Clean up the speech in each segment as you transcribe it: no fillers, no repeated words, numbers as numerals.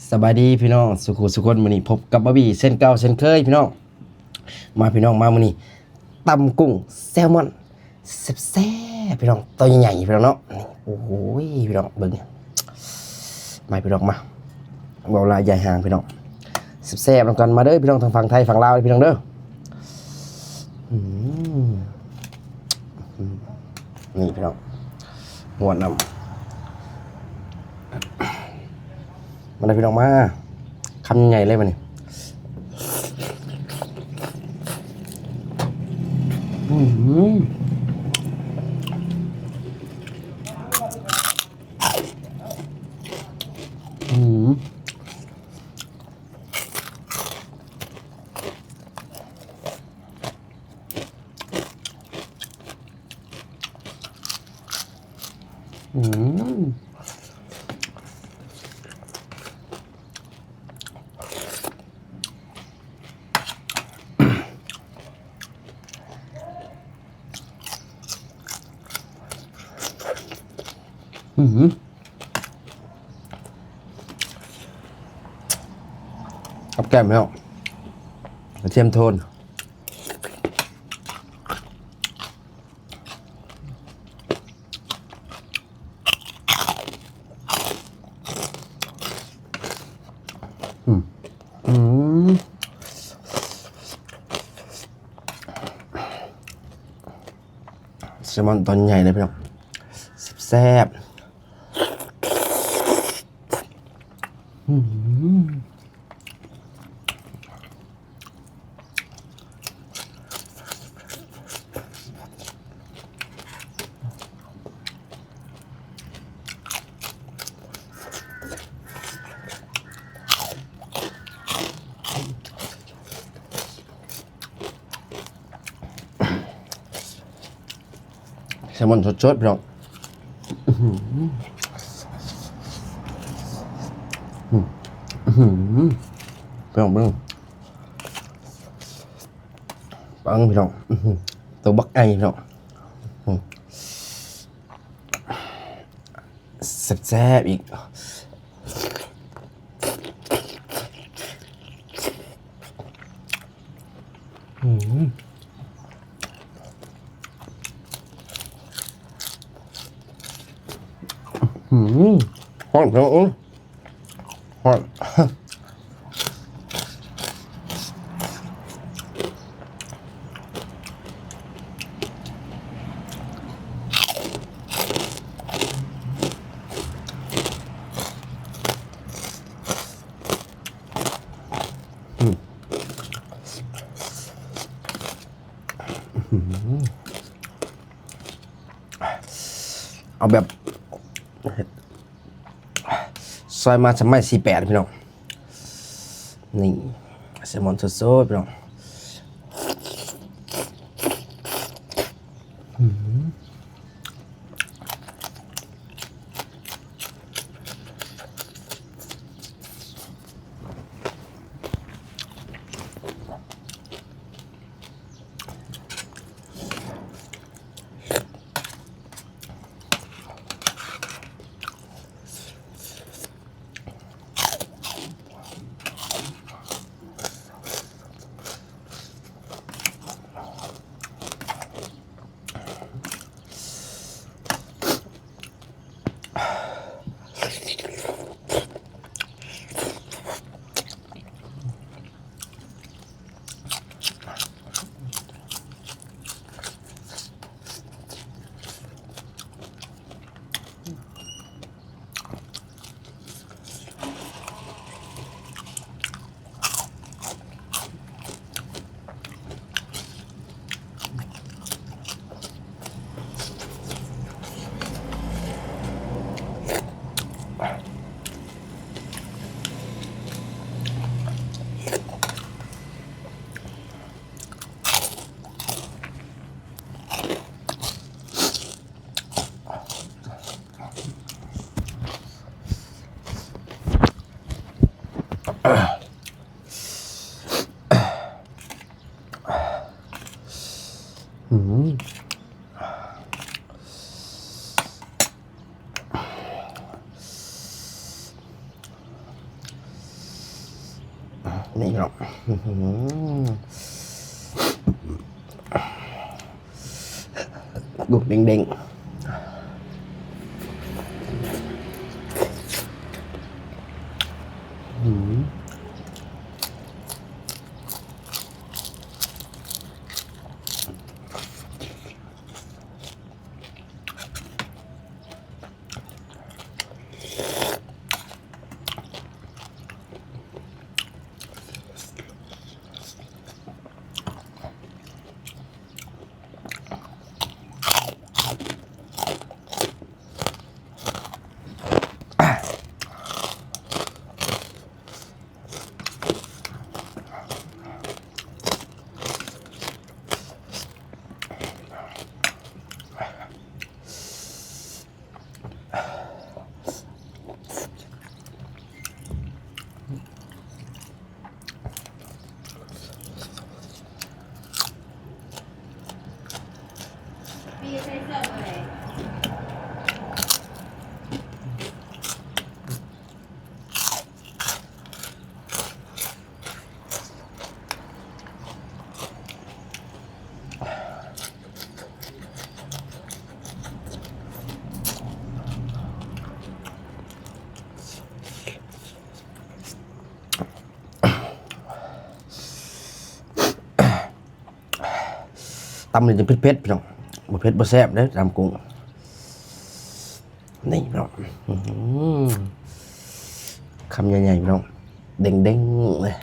สบายดีพี่น้องสุขุสุคนมื้อนี้พบกับบะบี้เส้นเก่าเส้นเคยพี่น้องมาพี่น้องมามื้อนี้ตำกุ้งแซลมอนแซ่บๆพี่น้องตัวใหญ่ๆพี่น้องเนาะโอ้โหพี่น้องเบิ่งมาพี่น้องมาเว้าลายใหญ่ห่างพี่น้องแซ่บๆนำกันมาเด้อพี่น้องทางฝั่งไทยฝั่งลาวพี่น้องเด้อนี่พี่น้องหวดนำมาเลยพี่น้องมาคำใหญ่เลยมันนี่กับแก้มพี่น้องกระเทียมโทนแซลมอนตอนใหญ่เลยพี่น้องแซ่บแซลมอนสดๆพี่น้องพี่น้องปังพี่น้องตัวบักไอพี่น้องแซ่บๆอีกฮอตพี่น้องฮอตเอาแบบซอยมาสมัย48พี่น้องนี่แซลมอนสดๆพี่น้อง นี่พี่น้องกุกเด้งพี่ใช้เสื้อตัวไหนตำเลยจะเผ็ดๆพี่น้องบ่เผ็ดบ่แซ่บเด้อตำกุ้งนี่พี่น้องคำใหญ่ๆพี่น้องเด้งๆเลย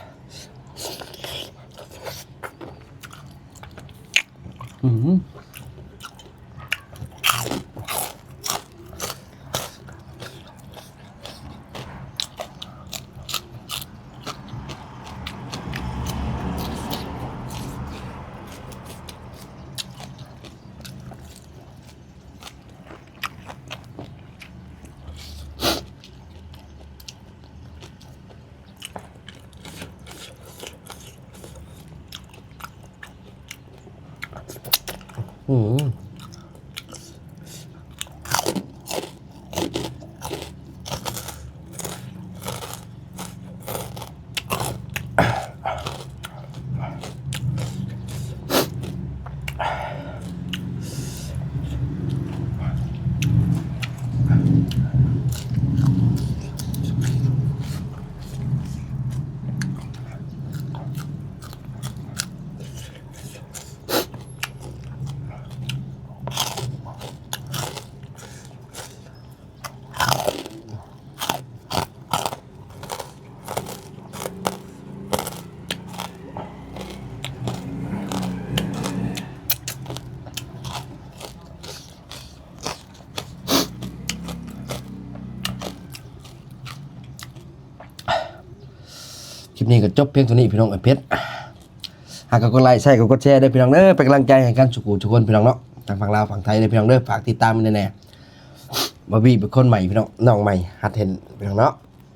คลิปนี้ก็จบเพียงเท่านี้พี่น้องไอ้เพชรหากก็ไลค์ใช่ก็กดแชร์ได้พี่น้องเด้อเป็นกำลังใจให้กันทุกคนพี่น้องเนาะทางฝั่งลาวฝั่งไทยได้พี่น้องเด้อฝากติดตามมันแน่ๆบอบบี้เป็นคนใหม่พี่น้องน้องใหม่หัดเห็นพี่น้องเนาะ